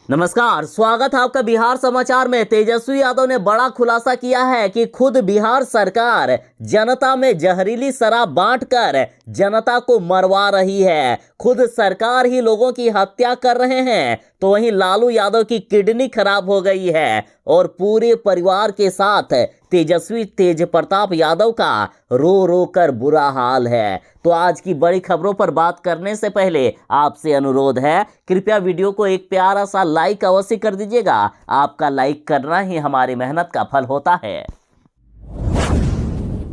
नमस्कार, स्वागत है आपका बिहार समाचार में। तेजस्वी यादव ने बड़ा खुलासा किया है कि खुद बिहार सरकार जनता में जहरीली शराब बांटकर जनता को मरवा रही है। खुद सरकार ही लोगों की हत्या कर रहे हैं। तो वहीं लालू यादव की किडनी खराब हो गई है और पूरे परिवार के साथ तेजस्वी तेज प्रताप यादव का रो रो कर बुरा हाल है। तो आज की बड़ी खबरों पर बात करने से पहले आपसे अनुरोध है, कृपया वीडियो को एक प्यारा सा लाइक अवश्य कर दीजिएगा। आपका लाइक करना ही हमारी मेहनत का फल होता है।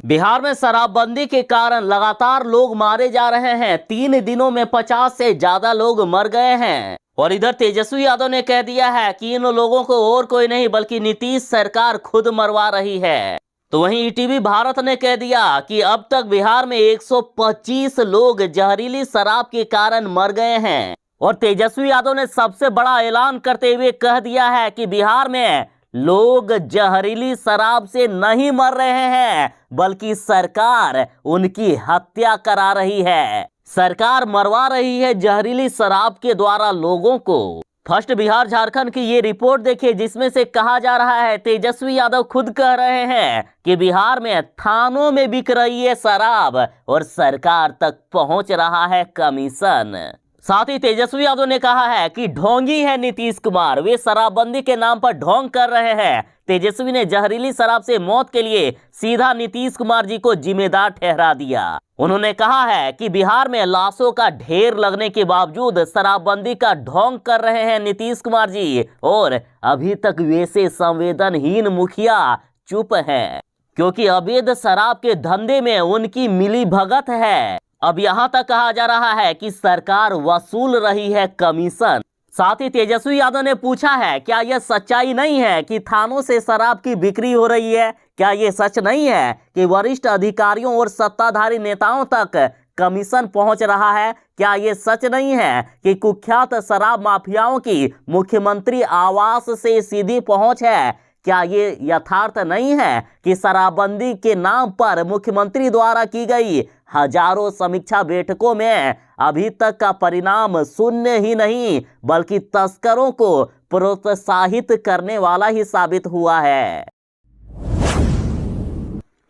बिहार में शराबबंदी के कारण लगातार लोग मारे जा रहे हैं। 3 दिनों में 50 से ज्यादा लोग मर गए हैं। और इधर तेजस्वी यादव ने कह दिया है कि इन लोगों को और कोई नहीं बल्कि नीतीश सरकार खुद मरवा रही है। तो वहीं ईटीवी भारत ने कह दिया कि अब तक बिहार में 125 लोग जहरीली शराब के कारण मर गए हैं। और तेजस्वी यादव ने सबसे बड़ा ऐलान करते हुए कह दिया है कि बिहार में लोग जहरीली शराब से नहीं मर रहे हैं बल्कि सरकार उनकी हत्या करा रही है। सरकार मरवा रही है जहरीली शराब के द्वारा लोगों को। फर्स्ट बिहार झारखंड की ये रिपोर्ट देखिए, जिसमें से कहा जा रहा है, तेजस्वी यादव खुद कह रहे हैं कि बिहार में थानों में बिक रही है शराब और सरकार तक पहुंच रहा है कमीशन। साथ ही तेजस्वी यादव ने कहा है कि ढोंगी है नीतीश कुमार, वे शराबबंदी के नाम पर ढोंग कर रहे हैं। तेजस्वी ने जहरीली शराब से मौत के लिए सीधा नीतीश कुमार जी को जिम्मेदार ठहरा दिया। उन्होंने कहा है कि बिहार में लाशों का ढेर लगने के बावजूद शराबबंदी का ढोंग कर रहे हैं नीतीश कुमार जी और अभी तक वैसे संवेदनहीन मुखिया चुप हैं, क्योंकि अवैध शराब के धंधे में उनकी मिली भगत है। अब यहां तक कहा जा रहा है कि सरकार वसूल रही है कमीशन। साथ ही तेजस्वी यादव ने पूछा है, क्या यह सच्चाई नहीं है कि थानों से शराब की बिक्री हो रही है? क्या यह सच नहीं है कि वरिष्ठ अधिकारियों और सत्ताधारी नेताओं तक कमीशन पहुंच रहा है? क्या यह सच नहीं है कि कुख्यात शराब माफियाओं की मुख्यमंत्री आवास से सीधी पहुंच है? क्या ये यथार्थ नहीं है कि शराबबंदी के नाम पर मुख्यमंत्री द्वारा की गई हजारों समीक्षा बैठकों में अभी तक का परिणाम शून्य ही नहीं बल्कि तस्करों को प्रोत्साहित करने वाला ही साबित हुआ है?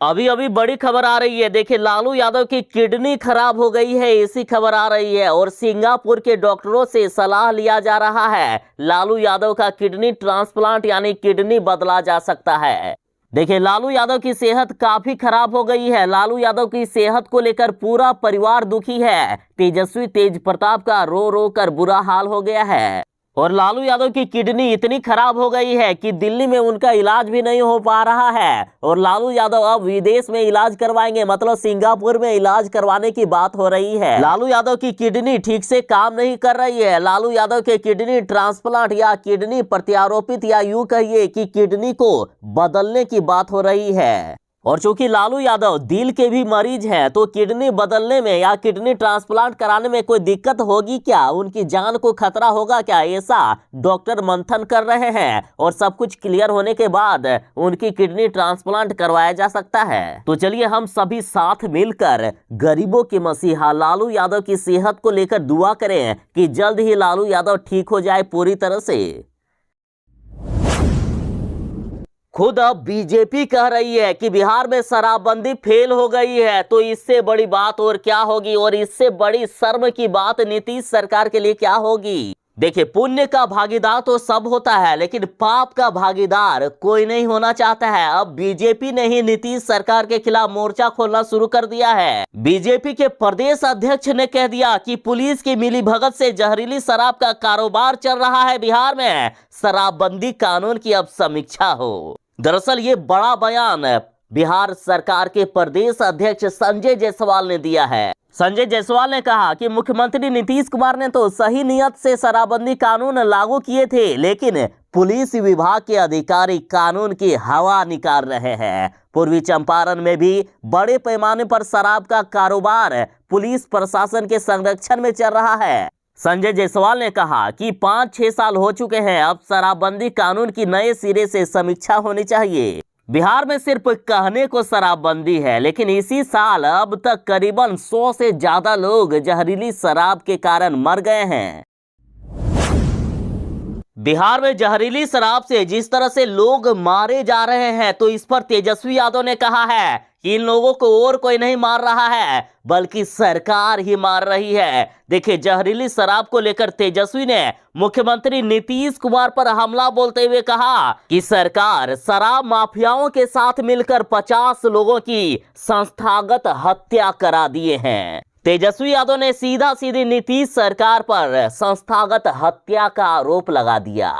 अभी अभी बड़ी खबर आ रही है, देखिए लालू यादव की किडनी खराब हो गई है, ऐसी खबर आ रही है। और सिंगापुर के डॉक्टरों से सलाह लिया जा रहा है, लालू यादव का किडनी ट्रांसप्लांट यानी किडनी बदला जा सकता है। देखिए लालू यादव की सेहत काफी खराब हो गई है। लालू यादव की सेहत को लेकर पूरा परिवार दुखी है। तेजस्वी तेज प्रताप का रो रो कर बुरा हाल हो गया है। और लालू यादव की किडनी इतनी खराब हो गई है कि दिल्ली में उनका इलाज भी नहीं हो पा रहा है। और लालू यादव अब विदेश में इलाज करवाएंगे, मतलब सिंगापुर में इलाज करवाने की बात हो रही है। लालू यादव की किडनी ठीक से काम नहीं कर रही है। लालू यादव के किडनी ट्रांसप्लांट या किडनी प्रत्यारोपित या यूं कहिए कि किडनी को बदलने की बात हो रही है। और चूंकि लालू यादव दिल के भी मरीज हैं, तो किडनी बदलने में या किडनी ट्रांसप्लांट कराने में कोई दिक्कत होगी क्या? उनकी जान को खतरा होगा क्या? ऐसा डॉक्टर मंथन कर रहे हैं और सब कुछ क्लियर होने के बाद उनकी किडनी ट्रांसप्लांट करवाया जा सकता है। तो चलिए हम सभी साथ मिलकर गरीबों के मसीहा लालू यादव की सेहत को लेकर दुआ करें कि जल्द ही लालू यादव ठीक हो जाए पूरी तरह से। खुद अब बीजेपी कह रही है कि बिहार में शराबबंदी फेल हो गई है, तो इससे बड़ी बात और क्या होगी? और इससे बड़ी शर्म की बात नीतीश सरकार के लिए क्या होगी? देखिए, पुण्य का भागीदार तो सब होता है, लेकिन पाप का भागीदार कोई नहीं होना चाहता है। अब बीजेपी ने ही नीतीश सरकार के खिलाफ मोर्चा खोलना शुरू कर दिया है। बीजेपी के प्रदेश अध्यक्ष ने कह दिया कि पुलिस की मिलीभगत से जहरीली शराब का कारोबार चल रहा है बिहार में, शराबबंदी कानून की अब समीक्षा हो। दरअसल ये बड़ा बयान बिहार सरकार के प्रदेश अध्यक्ष संजय जायसवाल ने दिया है। संजय जायसवाल ने कहा कि मुख्यमंत्री नीतीश कुमार ने तो सही नियत से शराबबंदी कानून लागू किए थे, लेकिन पुलिस विभाग के अधिकारी कानून की हवा निकाल रहे हैं। पूर्वी चंपारण में भी बड़े पैमाने पर शराब का कारोबार पुलिस प्रशासन के संरक्षण में चल रहा है। संजय जायसवाल ने कहा कि 5-6 साल हो चुके हैं, अब शराबबंदी कानून की नए सिरे से समीक्षा होनी चाहिए। बिहार में सिर्फ कहने को शराबबंदी है, लेकिन इसी साल अब तक करीबन 100 से ज्यादा लोग जहरीली शराब के कारण मर गए हैं। बिहार में जहरीली शराब से जिस तरह से लोग मारे जा रहे हैं, तो इस पर तेजस्वी यादव ने कहा है कि इन लोगों को और कोई नहीं मार रहा है बल्कि सरकार ही मार रही है। देखिए, जहरीली शराब को लेकर तेजस्वी ने मुख्यमंत्री नीतीश कुमार पर हमला बोलते हुए कहा कि सरकार शराब माफियाओं के साथ मिलकर 50 लोगों की संस्थागत हत्या करा दिए हैं। तेजस्वी यादव ने सीधा सीधी नीतीश सरकार पर संस्थागत हत्या का आरोप लगा दिया।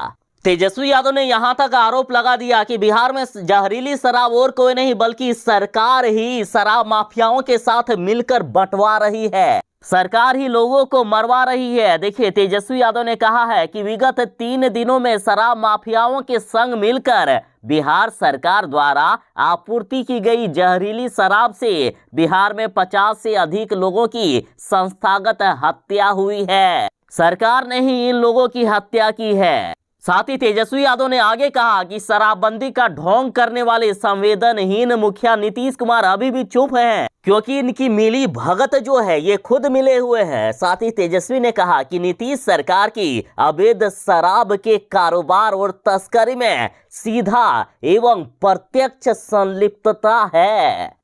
तेजस्वी यादव ने यहां तक आरोप लगा दिया कि बिहार में जहरीली शराब और कोई नहीं बल्कि सरकार ही शराब माफियाओं के साथ मिलकर बंटवा रही है, सरकार ही लोगों को मरवा रही है। देखिए, तेजस्वी यादव ने कहा है कि विगत 3 दिनों में शराब माफियाओं के संग मिलकर बिहार सरकार द्वारा आपूर्ति की गई जहरीली शराब से बिहार में 50 से अधिक लोगों की संस्थागत हत्या हुई है। सरकार ने ही इन लोगों की हत्या की है। साथ ही तेजस्वी यादव ने आगे कहा कि शराबबंदी का ढोंग करने वाले संवेदनहीन मुखिया नीतीश कुमार अभी भी चुप हैं, क्योंकि इनकी मिली भगत जो है ये खुद मिले हुए हैं। साथ ही तेजस्वी ने कहा कि नीतीश सरकार की अवैध शराब के कारोबार और तस्करी में सीधा एवं प्रत्यक्ष संलिप्तता है।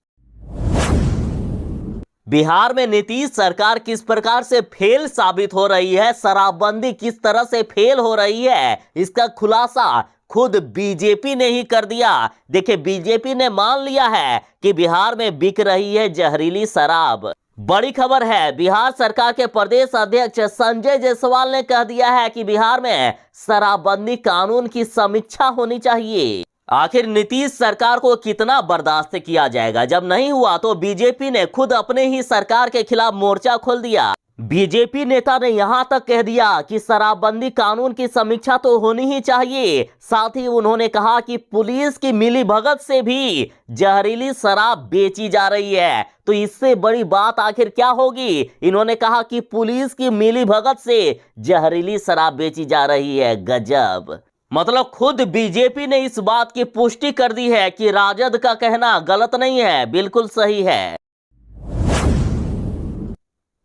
बिहार में नीतीश सरकार किस प्रकार से फेल साबित हो रही है, शराबबंदी किस तरह से फेल हो रही है, इसका खुलासा खुद बीजेपी ने ही कर दिया। देखिए, बीजेपी ने मान लिया है कि बिहार में बिक रही है जहरीली शराब। बड़ी खबर है, बिहार सरकार के प्रदेश अध्यक्ष संजय जायसवाल ने कह दिया है कि बिहार में शराबबंदी कानून की समीक्षा होनी चाहिए। आखिर नीतीश सरकार को कितना बर्दाश्त किया जाएगा। जब नहीं हुआ तो बीजेपी ने खुद अपने ही सरकार के खिलाफ मोर्चा खोल दिया। बीजेपी नेता ने यहां तक कह दिया कि शराबबंदी कानून की समीक्षा तो होनी ही चाहिए। साथ ही उन्होंने कहा कि पुलिस की मिलीभगत से भी जहरीली शराब बेची जा रही है, तो इससे बड़ी बात आखिर क्या होगी। इन्होंने कहा कि पुलिस की मिलीभगत से जहरीली शराब बेची जा रही है। गजब, मतलब खुद बीजेपी ने इस बात की पुष्टि कर दी है कि राजद का कहना गलत नहीं है, बिल्कुल सही है।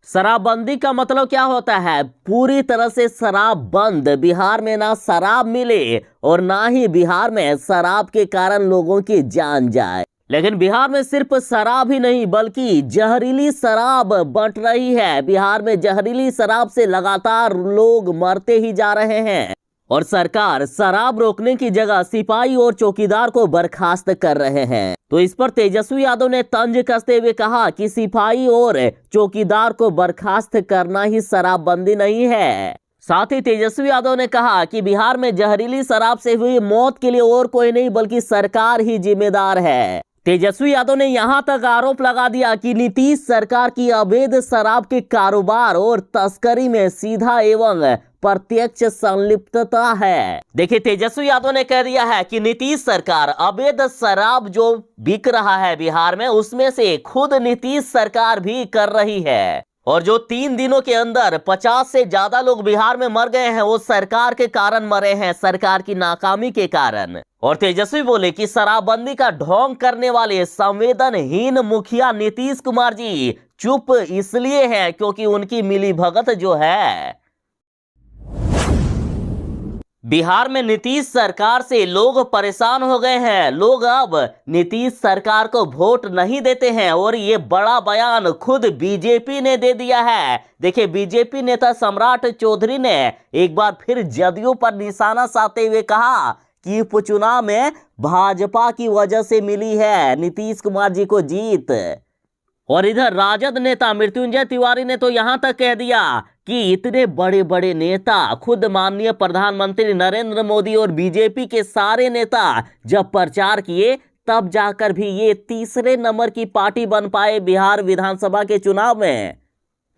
शराबबंदी का मतलब क्या होता है? पूरी तरह से शराब बंद। बिहार में ना शराब मिले और ना ही बिहार में शराब के कारण लोगों की जान जाए। लेकिन बिहार में सिर्फ शराब ही नहीं बल्कि जहरीली शराब बंट रही है। बिहार में जहरीली शराब से लगातार लोग मरते ही जा रहे हैं और सरकार शराब रोकने की जगह सिपाही और चौकीदार को बर्खास्त कर रहे हैं। तो इस पर तेजस्वी यादव ने तंज कसते हुए कहा कि सिपाही और चौकीदार को बर्खास्त करना ही शराबबंदी नहीं है। साथ ही तेजस्वी यादव ने कहा कि बिहार में जहरीली शराब से हुई मौत के लिए और कोई नहीं बल्कि सरकार ही जिम्मेदार है। तेजस्वी यादव ने यहां तक आरोप लगा दिया कि नीतीश सरकार की अवैध शराब के कारोबार और तस्करी में सीधा एवं प्रत्यक्ष संलिप्तता है। देखिए, तेजस्वी यादव ने कह दिया है कि नीतीश सरकार अवैध शराब जो बिक रहा है बिहार में, उसमें से खुद नीतीश सरकार भी कर रही है। और जो 3 दिनों के अंदर 50 से ज्यादा लोग बिहार में मर गए हैं, वो सरकार के कारण मरे हैं, सरकार की नाकामी के कारण। और तेजस्वी बोले कि शराबबंदी का ढोंग करने वाले संवेदनहीन मुखिया नीतीश कुमार जी चुप इसलिए हैं क्योंकि उनकी मिलीभगत जो है। बिहार में नीतीश सरकार से लोग परेशान हो गए हैं। लोग अब नीतीश सरकार को वोट नहीं देते हैं और ये बड़ा बयान खुद बीजेपी ने दे दिया है। देखिए, बीजेपी नेता सम्राट चौधरी ने एक बार फिर जदयू पर निशाना साधते हुए कहा कि उपचुनाव में भाजपा की वजह से मिली है नीतीश कुमार जी को जीत। और इधर राजद नेता मृत्युंजय तिवारी ने तो यहां तक कह दिया कि इतने बड़े बड़े नेता, खुद माननीय प्रधानमंत्री नरेंद्र मोदी और बीजेपी के सारे नेता जब प्रचार किए तब जाकर भी ये तीसरे नंबर की पार्टी बन पाए बिहार विधानसभा के चुनाव में।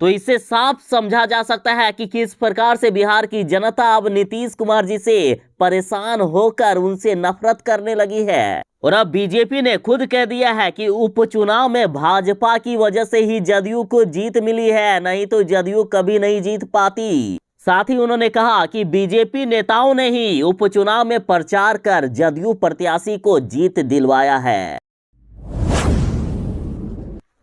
तो इससे साफ समझा जा सकता है कि किस प्रकार से बिहार की जनता अब नीतीश कुमार जी से परेशान होकर उनसे नफरत करने लगी है। और अब बीजेपी ने खुद कह दिया है कि उपचुनाव में भाजपा की वजह से ही जदयू को जीत मिली है, नहीं तो जदयू कभी नहीं जीत पाती। साथ ही उन्होंने कहा कि बीजेपी नेताओं ने ही उपचुनाव में प्रचार कर जदयू प्रत्याशी को जीत दिलवाया है।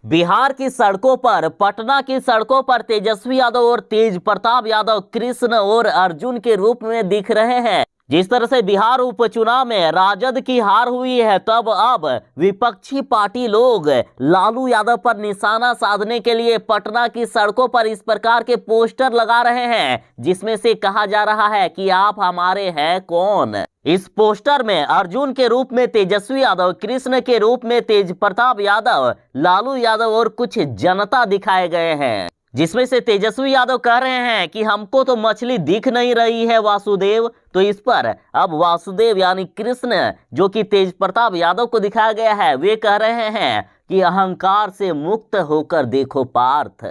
बिहार की सड़कों पर, पटना की सड़कों पर तेजस्वी यादव और तेज प्रताप यादव कृष्ण और अर्जुन के रूप में दिख रहे हैं। जिस तरह से बिहार उपचुनाव में राजद की हार हुई है, तब अब विपक्षी पार्टी लोग लालू यादव पर निशाना साधने के लिए पटना की सड़कों पर इस प्रकार के पोस्टर लगा रहे हैं, जिसमें से कहा जा रहा है कि आप हमारे हैं कौन। इस पोस्टर में अर्जुन के रूप में तेजस्वी यादव, कृष्ण के रूप में तेज प्रताप यादव, लालू यादव और कुछ जनता दिखाए गए हैं, जिसमें से तेजस्वी यादव कह रहे हैं कि हमको तो मछली दिख नहीं रही है वासुदेव। तो इस पर अब वासुदेव यानी कृष्ण, जो कि तेज प्रताप यादव को दिखाया गया है, वे कह रहे हैं कि अहंकार से मुक्त होकर देखो पार्थ।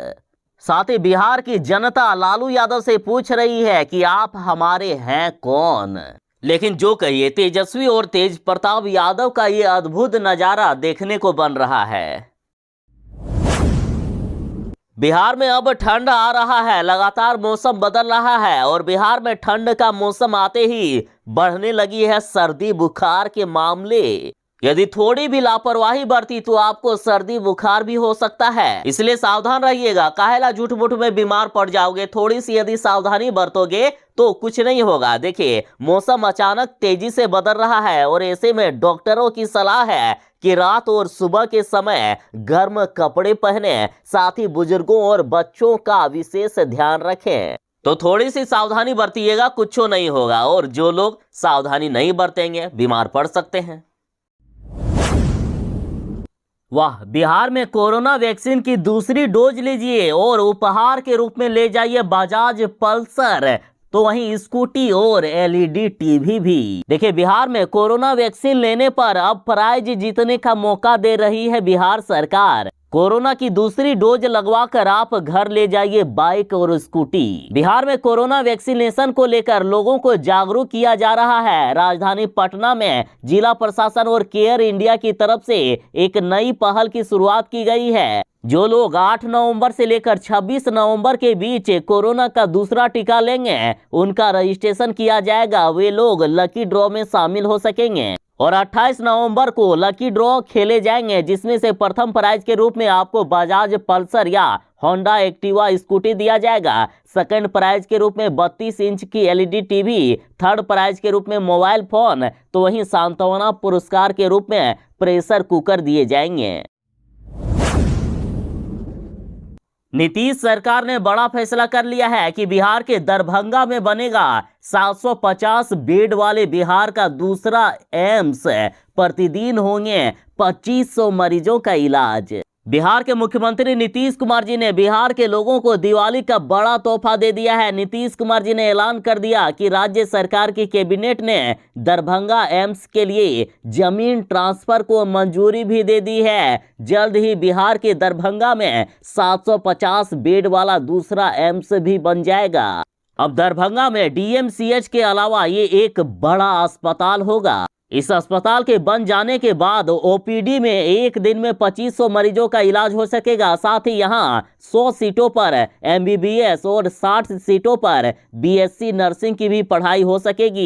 साथ ही बिहार की जनता लालू यादव से पूछ रही है कि आप हमारे हैं कौन। लेकिन जो कहिए, तेजस्वी और तेज प्रताप यादव का ये अद्भुत नजारा देखने को बन रहा है। बिहार में अब ठंड आ रहा है, लगातार मौसम बदल रहा है और बिहार में ठंड का मौसम आते ही बढ़ने लगी है सर्दी बुखार के मामले। यदि थोड़ी भी लापरवाही बरती तो आपको सर्दी बुखार भी हो सकता है, इसलिए सावधान रहिएगा। काहेला झूठ मूठ में बीमार पड़ जाओगे, थोड़ी सी यदि सावधानी बरतोगे तो कुछ नहीं होगा। देखिए, मौसम अचानक तेजी से बदल रहा है और ऐसे में डॉक्टरों की सलाह है कि रात और सुबह के समय गर्म कपड़े पहने, साथ ही बुजुर्गों और बच्चों का विशेष ध्यान रखें। तो थोड़ी सी सावधानी बरतिएगा, कुछ नहीं होगा। और जो लोग सावधानी नहीं बरतेंगे बीमार पड़ सकते हैं। वाह, बिहार में कोरोना वैक्सीन की दूसरी डोज लीजिए और उपहार के रूप में ले जाइए बजाज पल्सर, तो वहीं स्कूटी और एलईडी टीवी भी। देखिए, बिहार में कोरोना वैक्सीन लेने पर अब प्राइज जीतने का मौका दे रही है बिहार सरकार। कोरोना की दूसरी डोज लगवाकर आप घर ले जाइए बाइक और स्कूटी। बिहार में कोरोना वैक्सीनेशन को लेकर लोगों को जागरूक किया जा रहा है। राजधानी पटना में जिला प्रशासन और केयर इंडिया की तरफ से एक नई पहल की शुरुआत की गई है। जो लोग 8 नवंबर से लेकर 26 नवंबर के बीच कोरोना का दूसरा टीका लेंगे, उनका रजिस्ट्रेशन किया जाएगा। वे लोग लकी ड्रॉ में शामिल हो सकेंगे और 28 नवंबर को लकी ड्रॉ खेले जाएंगे, जिसमें से प्रथम प्राइज के रूप में आपको बजाज पल्सर या होंडा एक्टिवा स्कूटी दिया जाएगा। सेकंड प्राइज के रूप में 32 इंच की एलईडी टीवी, थर्ड प्राइज के रूप में मोबाइल फोन, तो वहीं सांत्वना पुरस्कार के रूप में प्रेशर कुकर दिए जाएंगे। नीतीश सरकार ने बड़ा फैसला कर लिया है कि बिहार के दरभंगा में बनेगा 750 बेड वाले बिहार का दूसरा एम्स। प्रतिदिन होंगे 2500 मरीजों का इलाज। बिहार के मुख्यमंत्री नीतीश कुमार जी ने बिहार के लोगों को दिवाली का बड़ा तोहफा दे दिया है। नीतीश कुमार जी ने ऐलान कर दिया कि राज्य सरकार की कैबिनेट ने दरभंगा एम्स के लिए जमीन ट्रांसफर को मंजूरी भी दे दी है। जल्द ही बिहार के दरभंगा में 750 बेड वाला दूसरा एम्स भी बन जाएगा। अब दरभंगा में डीएमसीएच के अलावा ये एक बड़ा अस्पताल होगा। इस अस्पताल के बन जाने के बाद ओपीडी में एक दिन में 2500 मरीजों का इलाज हो सकेगा। साथ ही यहां 100 सीटों पर एमबीबीएस और 60 सीटों पर बीएससी नर्सिंग की भी पढ़ाई हो सकेगी।